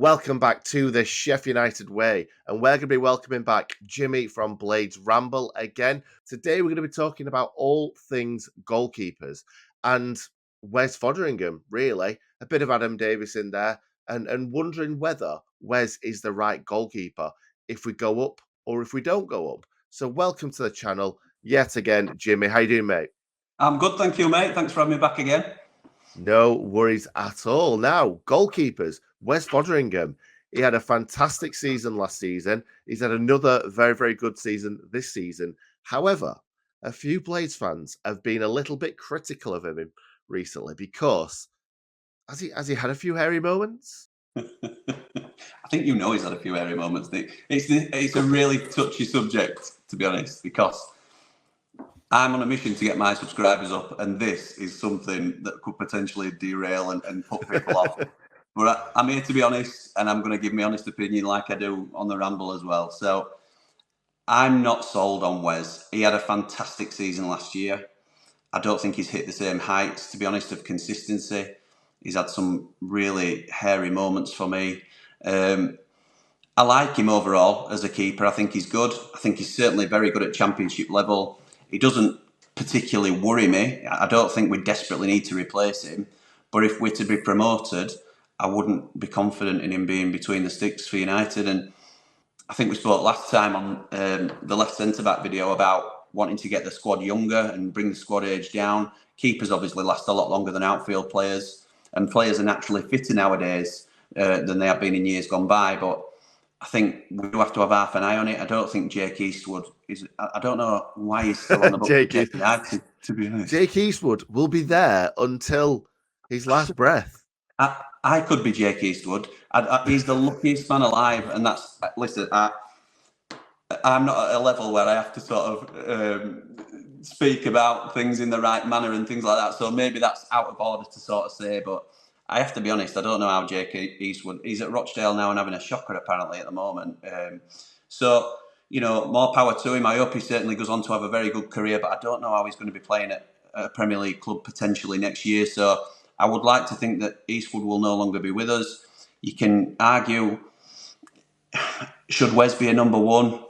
Welcome back to the Sheff United Way, and we're going to be welcoming back Jimmy from Blades Ramble again. Today, we're going to be talking about all things goalkeepers and Wes Foderingham, really. A bit of Adam Davies in there, and wondering whether Wes is the right goalkeeper if we go up or if we don't go up. So, welcome to the channel yet again, Jimmy. How you doing, mate? I'm good, thank you, mate. Thanks for having me back again. No worries at all. Now, goalkeepers, Wes Foderingham. He had a fantastic season last season. He's had another very, very good season this season. However, a few Blades fans have been a little bit critical of him recently because has he had a few hairy moments? I think you know he's had a few hairy moments. It's a really touchy subject, to be honest, because I'm on a mission to get my subscribers up, and this is something that could potentially derail and put people off. But I'm here to be honest, and I'm going to give my honest opinion like I do on the Ramble as well. So I'm not sold on Wes. He had a fantastic season last year. I don't think he's hit the same heights, to be honest, of consistency. He's had some really hairy moments for me. I like him overall as a keeper. I think he's good. I think he's certainly very good at championship level. He doesn't particularly worry me. I don't think we desperately need to replace him. But if we're to be promoted, I wouldn't be confident in him being between the sticks for United. And I think we spoke last time on the left centre-back video about wanting to get the squad younger and bring the squad age down. Keepers obviously last a lot longer than outfield players. And players are naturally fitter nowadays than they have been in years gone by. But I think we do have to have half an eye on it. I don't think Jake Eastwood is. I don't know why he's still on the books. to be honest, Jake Eastwood will be there until his last breath. I could be Jake Eastwood. He's the luckiest man alive, and that's listen. I'm not at a level where I have to sort of speak about things in the right manner and things like that. So maybe that's out of order to sort of say, but I have to be honest, I don't know how Jake Eastwood, he's at Rochdale now and having a shocker apparently at the moment. So, you know, more power to him. I hope he certainly goes on to have a very good career, but I don't know how he's going to be playing at a Premier League club potentially next year. So I would like to think that Eastwood will no longer be with us. You can argue, should Wes be a number one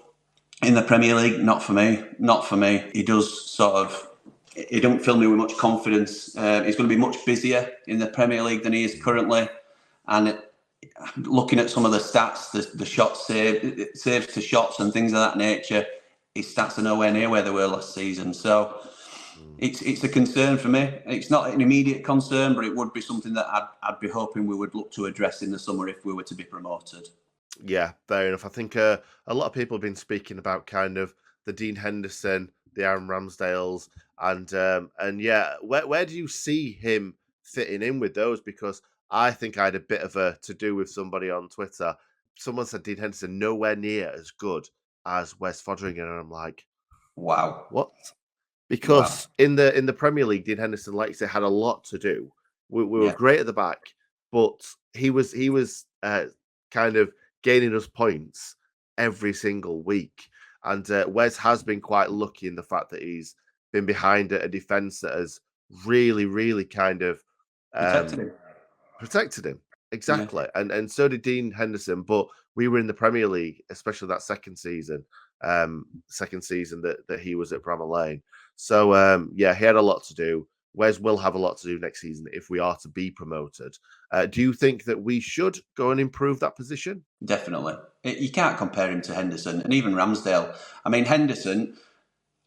in the Premier League? Not for me. Not for me. He does sort of... He don't fill me with much confidence. He's going to be much busier in the Premier League than he is currently. And looking at some of the stats, the shots saves to shots and things of that nature, his stats are nowhere near where they were last season. So it's a concern for me. It's not an immediate concern, but it would be something that I'd be hoping we would look to address in the summer if we were to be promoted. Yeah, fair enough. I think a lot of people have been speaking about kind of the Dean Henderson, the Aaron Ramsdales, and yeah, where do you see him fitting in with those? Because I think I had a bit of a to-do with somebody on Twitter. Someone said Dean Henderson nowhere near as good as Wes Foderingham, and I'm like, wow, what? Because in the Premier League, Dean Henderson, like you say, had a lot to do. We were great at the back, but he was kind of gaining us points every single week. And Wes has been quite lucky in the fact that he's been behind a defence that has really, really kind of protected him. Exactly. Yeah. And so did Dean Henderson. But we were in the Premier League, especially that second season that he was at Bramall Lane. So, yeah, he had a lot to do. Wes will have a lot to do next season if we are to be promoted. Do you think that we should go and improve that position? Definitely. You can't compare him to Henderson and even Ramsdale. I mean, Henderson,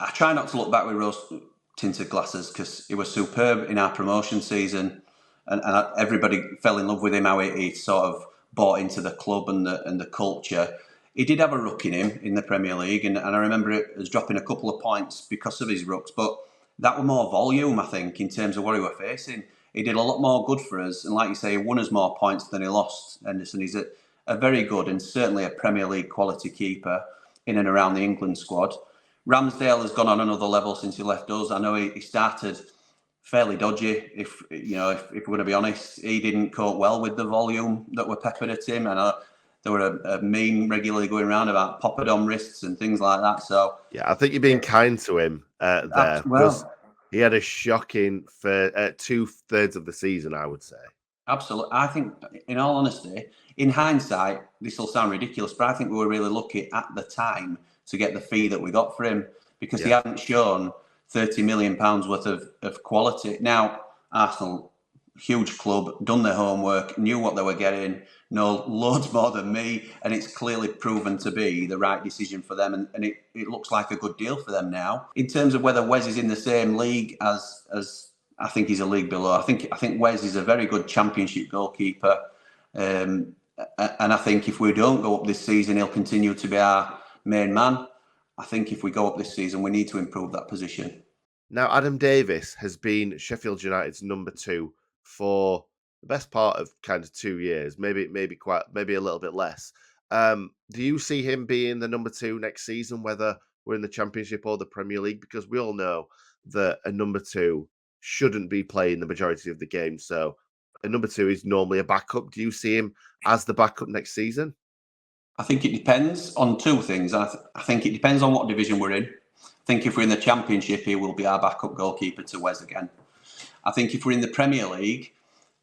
I try not to look back with rose-tinted glasses because he was superb in our promotion season and everybody fell in love with him, how he sort of bought into the club and the culture. He did have a ruck in him in the Premier League and I remember it as dropping a couple of points because of his rucks, but that were more volume, I think, in terms of what he were facing. He did a lot more good for us. And like you say, he won us more points than he lost, Henderson. He's a very good and certainly a Premier League quality keeper in and around the England squad. Ramsdale has gone on another level since he left us. I know he started fairly dodgy, if we're going to be honest. He didn't cope well with the volume that were peppered at him. And there were a meme regularly going around about Poppadom wrists and things like that. So yeah, I think you're being kind to him there because he had a shocking for 2/3 of the season, I would say. Absolutely. I think, in all honesty, in hindsight, this will sound ridiculous, but I think we were really lucky at the time to get the fee that we got for him, because he hadn't shown £30 million worth of quality. Now, Arsenal, huge club, done their homework, knew what they were getting, know loads more than me, and it's clearly proven to be the right decision for them, and it looks like a good deal for them now. In terms of whether Wes is in the same league as I think he's a league below. I think Wes is a very good Championship goalkeeper, and I think if we don't go up this season, he'll continue to be our main man. I think if we go up this season, we need to improve that position. Now, Adam Davies has been Sheffield United's number 2 for the best part of kind of 2 years, maybe a little bit less. Do you see him being the number 2 next season, whether we're in the Championship or the Premier League? Because we all know that a number 2 shouldn't be playing the majority of the game. So a number 2 is normally a backup. Do you see him as the backup next season? I think it depends on two things. I think it depends on what division we're in. I think if we're in the Championship, he will be our backup goalkeeper to Wes again. I think if we're in the Premier League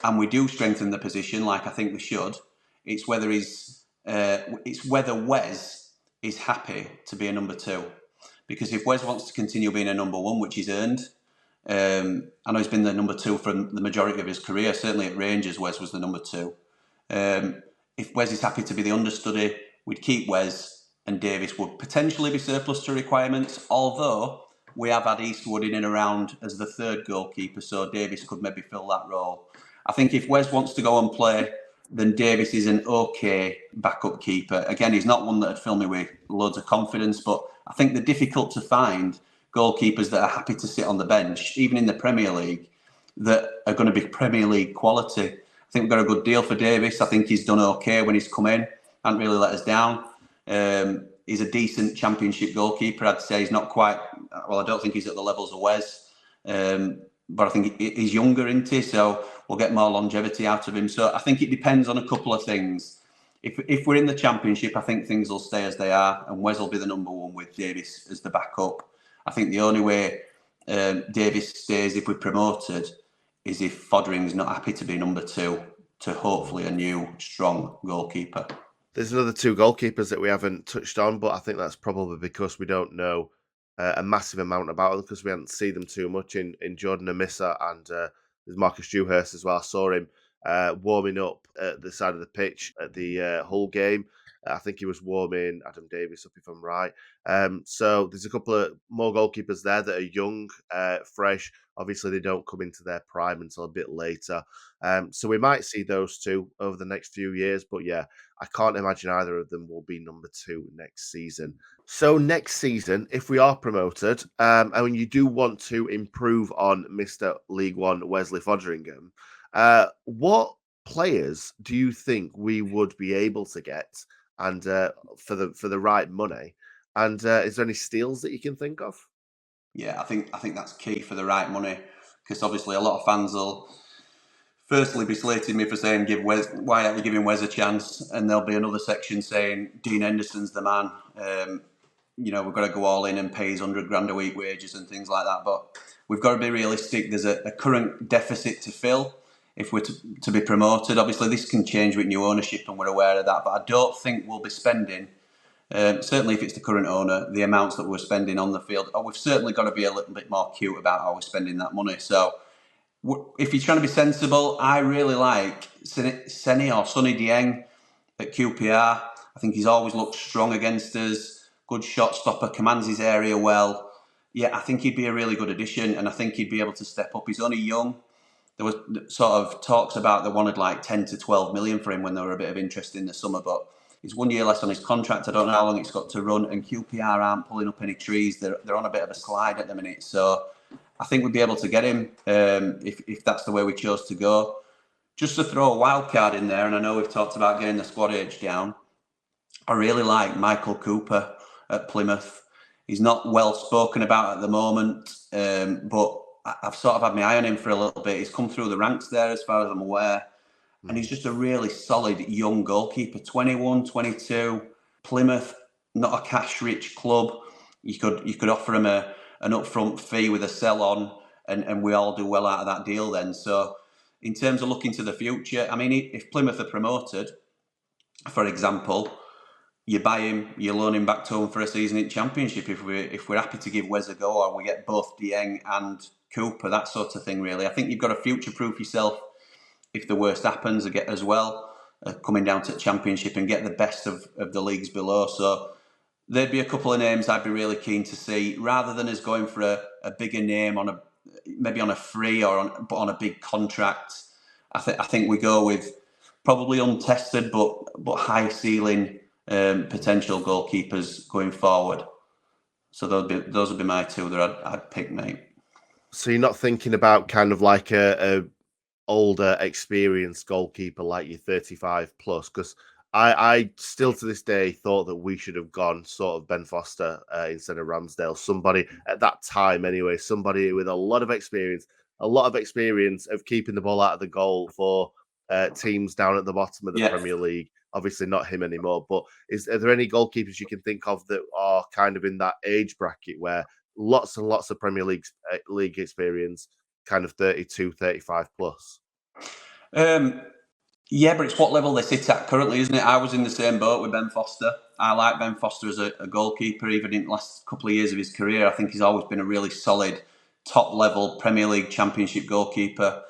and we do strengthen the position, like I think we should, it's whether Wes is happy to be a number 2. Because if Wes wants to continue being a number 1, which he's earned, I know he's been the number 2 for the majority of his career. Certainly at Rangers, Wes was the number 2. If Wes is happy to be the understudy, we'd keep Wes, and Davies would potentially be surplus to requirements, although we have had Eastwood in and around as the 3rd goalkeeper, so Davies could maybe fill that role. I think if Wes wants to go and play, then Davies is an okay backup keeper. Again, he's not one that would fill me with loads of confidence, but I think they're difficult to find goalkeepers that are happy to sit on the bench, even in the Premier League, that are going to be Premier League quality. I think we've got a good deal for Davies. I think he's done okay when he's come in. Hasn't really let us down. He's a decent Championship goalkeeper. I'd say he's not quite... Well, I don't think he's at the levels of Wes. But I think he's younger, isn't he? So we'll get more longevity out of him. So I think it depends on a couple of things. If we're in the Championship, I think things will stay as they are, and Wes will be the number 1 with Davies as the backup. I think the only way Davies stays if we're promoted is if Foderingham's not happy to be number 2 to hopefully a new, strong goalkeeper. There's another 2 goalkeepers that we haven't touched on, but I think that's probably because we don't know a massive amount about them, because we haven't seen them too much in Jordan Amiza, and there's Marcus Dewhurst as well. I saw him warming up at the side of the pitch at the Hull game. I think he was warming Adam Davies up, if I'm right. So there's a couple of more goalkeepers there that are young, fresh. Obviously, they don't come into their prime until a bit later. So we might see those 2 over the next few years. But yeah, I can't imagine either of them will be number 2 next season. So next season, if we are promoted, and you do want to improve on Mr. League One Wesley Foderingham, what players do you think we would be able to get, and for the right money? And is there any steals that you can think of? Yeah, I think that's key, for the right money, because obviously a lot of fans will firstly be slating me for saying why aren't you giving Wes a chance, and there'll be another section saying Dean Henderson's the man. We've got to go all in and pay his £100,000 a week wages and things like that. But we've got to be realistic. There's a current deficit to fill if we're to be promoted. Obviously, this can change with new ownership, and we're aware of that. But I don't think we'll be spending, certainly if it's the current owner, the amounts that we're spending on the field. We've certainly got to be a little bit more cute about how we're spending that money. So if you're trying to be sensible, I really like Sonny Dieng at QPR. I think he's always looked strong against us. Good shot stopper, commands his area well. Yeah, I think he'd be a really good addition, and I think he'd be able to step up. He's only young. There was sort of talks about they wanted like 10 to 12 million for him when there were a bit of interest in the summer, but he's 1 year less on his contract. I don't know how long it's got to run, and QPR aren't pulling up any trees. They're on a bit of a slide at the minute, so I think we'd be able to get him if that's the way we chose to go. Just to throw a wild card in there, and I know we've talked about getting the squad age down, I really like Michael Cooper at Plymouth. He's not well spoken about at the moment, but I've sort of had my eye on him for a little bit. He's come through the ranks there, as far as I'm aware, and he's just a really solid young goalkeeper. 21, 22, Plymouth, not a cash-rich club. You could offer him an upfront fee with a sell-on, and we all do well out of that deal then. So in terms of looking to the future, I mean, if Plymouth are promoted, for example, you buy him, you loan him back to home for a season in Championship if we're happy to give Wes a go, or we get both 𝗬𝗃 and Cooper, that sort of thing. Really, I think you've got to future-proof yourself if the worst happens as well, coming down to Championship and get the best of the leagues below. So there'd be a couple of names I'd be really keen to see, rather than us going for a bigger name maybe on a free or on a big contract. I think we go with probably untested but high ceiling potential goalkeepers going forward. So those would be my two that I'd pick, mate. So you're not thinking about kind of like a older, experienced goalkeeper like your 35 plus? Because I still to this day thought that we should have gone sort of Ben Foster instead of Ramsdale. Somebody at that time, anyway, somebody with a lot of experience of keeping the ball out of the goal for teams down at the bottom of the Premier League. Obviously not him anymore, but are there any goalkeepers you can think of that are kind of in that age bracket where lots and lots of Premier League experience, kind of 32, 35 plus? Yeah, but it's what level they sit at currently, isn't it? I was in the same boat with Ben Foster. I like Ben Foster as a goalkeeper, even in the last couple of years of his career. I think he's always been a really solid, top-level Premier League Championship goalkeeper.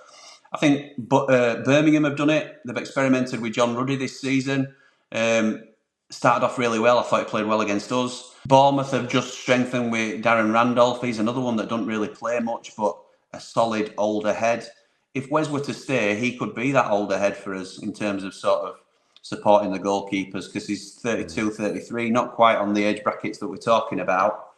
I think Birmingham have done it. They've experimented with John Ruddy this season. Started off really well. I thought he played well against us. Bournemouth have just strengthened with Darren Randolph. He's another one that doesn't really play much, but a solid older head. If Wes were to stay, he could be that older head for us in terms of sort of supporting the goalkeepers, because he's 32, 33, not quite on the age brackets that we're talking about.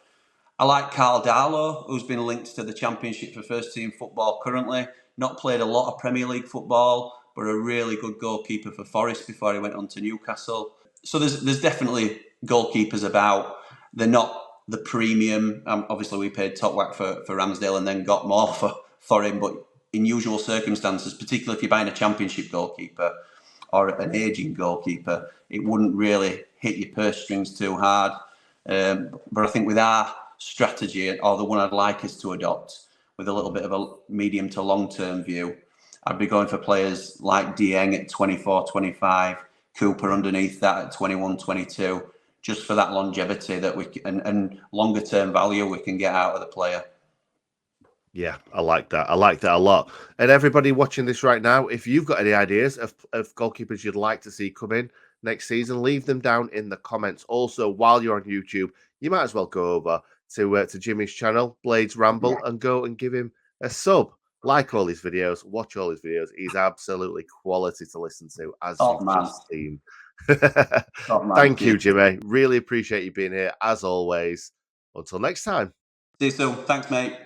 I like Karl Darlow, who's been linked to the Championship for first team football currently. Not played a lot of Premier League football, but a really good goalkeeper for Forest before he went on to Newcastle. So there's definitely goalkeepers about. They're not the premium. Obviously, we paid top whack for Ramsdale and then got more for him. But in usual circumstances, particularly if you're buying a Championship goalkeeper or an ageing goalkeeper, it wouldn't really hit your purse strings too hard. But I think with our strategy, or the one I'd like us to adopt, with a little bit of a medium to long-term view, I'd be going for players like 𝗬𝗃 at 24, 25, Cooper underneath that at 21, 22, just for that longevity that we and longer-term value we can get out of the player. Yeah, I like that. I like that a lot. And everybody watching this right now, if you've got any ideas of goalkeepers you'd like to see come in next season, leave them down in the comments. Also, while you're on YouTube, you might as well go over to Jimmy's channel, Blades Ramble, and go and give him a sub. Like all his videos, watch all his videos. He's absolutely quality to listen to, as you've just seen. Thank you, Jimmy. Really appreciate you being here, as always. Until next time. See you soon. Thanks, mate.